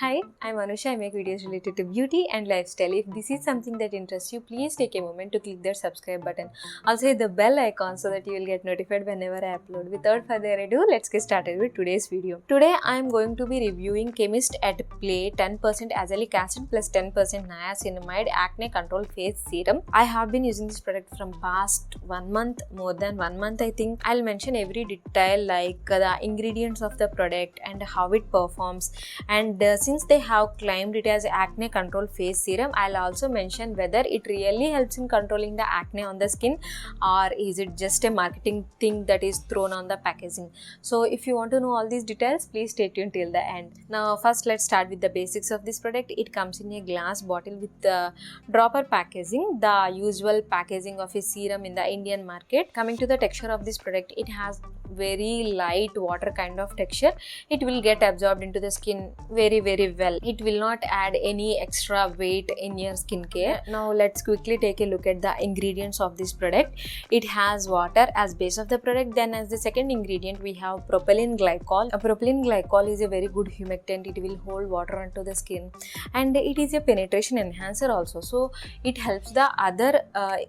Hi, I'm Anusha. I make videos related to beauty and lifestyle. If this is something that interests you, please take a moment to click that subscribe button. Also hit the bell icon so that you will get notified whenever I upload. Without further ado, let's get started with today's video. Today I'm going to be reviewing Chemist at Play 10% azelaic acid plus 10% niacinamide acne control face serum. I have been using this product from past 1 month, more than 1 month I think. I'll mention every detail like the ingredients of the product and how it performs, and since they have claimed it as acne control face serum, I'll also mention whether it really helps in controlling the acne on the skin or is it just a marketing thing that is thrown on the packaging. So if you want to know all these details, please stay tuned till the end. Now first let's start with the basics of this product. It comes in a glass bottle with the dropper packaging, the usual packaging of a serum in the Indian market. Coming to the texture of this product, it has very light water kind of texture. It will get absorbed into the skin very well. It will not add any extra weight in your skincare. Now let's quickly take a look at the ingredients of this product. It has water as base of the product. Then as the second ingredient we have propylene glycol. A propylene glycol is a very good humectant. It will hold water onto the skin and it is a penetration enhancer also. So it helps the other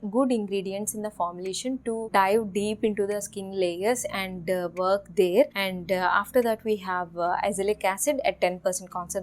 good ingredients in the formulation to dive deep into the skin layers and work there. And after that we have azelaic acid at 10% concentration.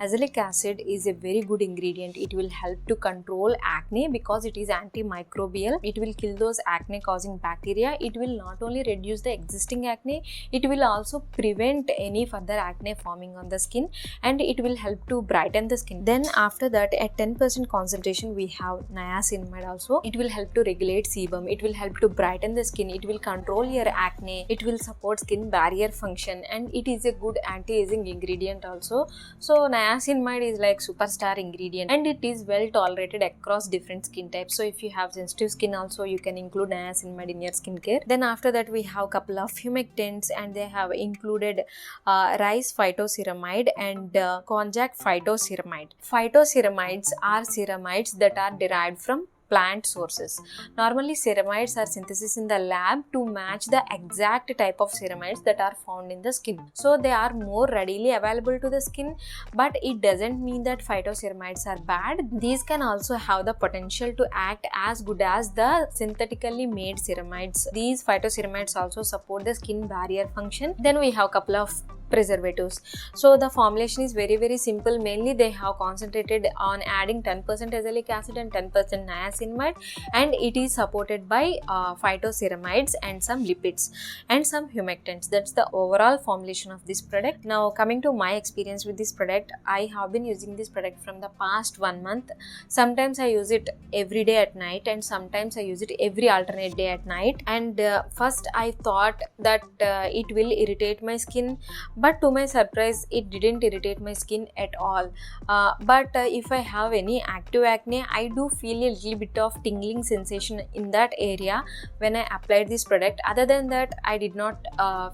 Azelaic acid is a very good ingredient. It will help to control acne because it is antimicrobial. It will kill those acne causing bacteria. It will not only reduce the existing acne, it will also prevent any further acne forming on the skin, and it will help to brighten the skin. Then after that at 10% concentration we have niacinamide also. It will help to regulate sebum. It will help to brighten the skin. It will control your acne. It will support skin barrier function, and it is a good anti-aging ingredient also. So niacinamide is like superstar ingredient and it is well tolerated across different skin types. So if you have sensitive skin also, you can include niacinamide in your skincare. Then after that we have couple of humectants, and they have included rice phytoceramide and konjac phytoceramide. Phytoceramides are ceramides that are derived from plant sources. Normally ceramides are synthesis in the lab to match the exact type of ceramides that are found in the skin. So they are more readily available to the skin, but it doesn't mean that phytoceramides are bad. These can also have the potential to act as good as the synthetically made ceramides. These phytoceramides also support the skin barrier function. Then we have couple of preservatives. So the formulation is very simple. Mainly they have concentrated on adding 10% azelaic acid and 10% niacinamide, and it is supported by phytoceramides and some lipids and some humectants. That's the overall formulation of this product. Now coming to my experience with this product, I have been using this product from the past 1 month. Sometimes I use it every day at night and sometimes I use it every alternate day at night. And first I thought that it will irritate my skin, but to my surprise it didn't irritate my skin at all. But if I have any active acne, I do feel a little bit of tingling sensation in that area when I applied this product. Other than that, I did not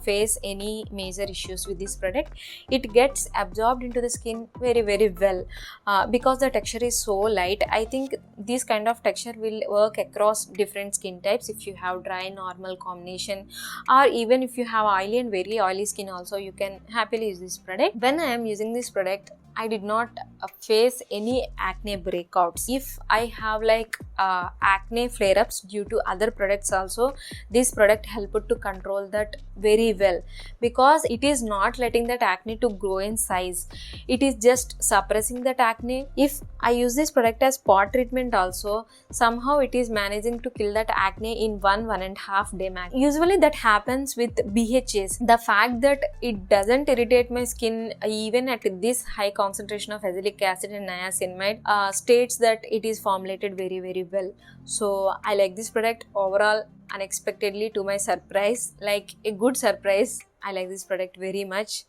face any major issues with this product. It gets absorbed into the skin very well because the texture is so light. I think this kind of texture will work across different skin types. If you have dry normal combination, or even if you have oily and very oily skin also, you can happily use this product. When I am using this product, I did not face any acne breakouts. If I have like acne flare-ups due to other products also, this product helped to control that very well, because it is not letting that acne to grow in size. It is just suppressing that acne. If I use this product as spot treatment also, somehow it is managing to kill that acne in 1.5 day max. Usually that happens with BHAs. The fact that it doesn't irritate my skin even at this high concentration of azelaic acid and niacinamide states that it is formulated very well. So I like this product overall. Unexpectedly, to my surprise, like a good surprise, I like this product very much.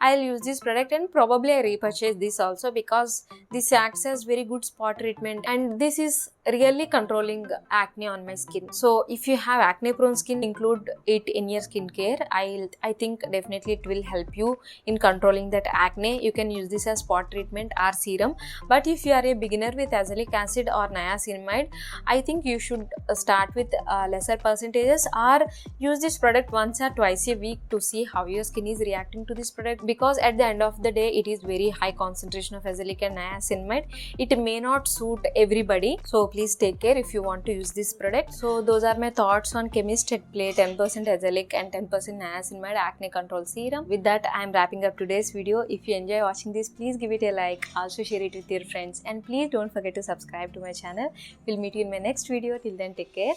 I'll use this product and probably I repurchase this also, because this acts as very good spot treatment and this is really controlling acne on my skin. So if you have acne prone skin, include it in your skincare. I think definitely it will help you in controlling that acne. You can use this as spot treatment or serum. But if you are a beginner with azelaic acid or niacinamide, I think you should start with lesser percentages or use this product once or twice a week to see see how your skin is reacting to this product, because at the end of the day it is very high concentration of azelaic and niacinamide. It may not suit everybody, so please take care if you want to use this product. So those are my thoughts on Chemist Head Play 10% azelaic and 10% niacinamide acne control serum. With that, I am wrapping up today's video. If you enjoy watching this, please give it a like, also share it with your friends, and please don't forget to subscribe to my channel. We'll meet you in my next video. Till then, take care.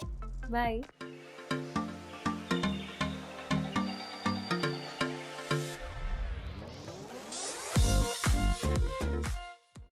Bye.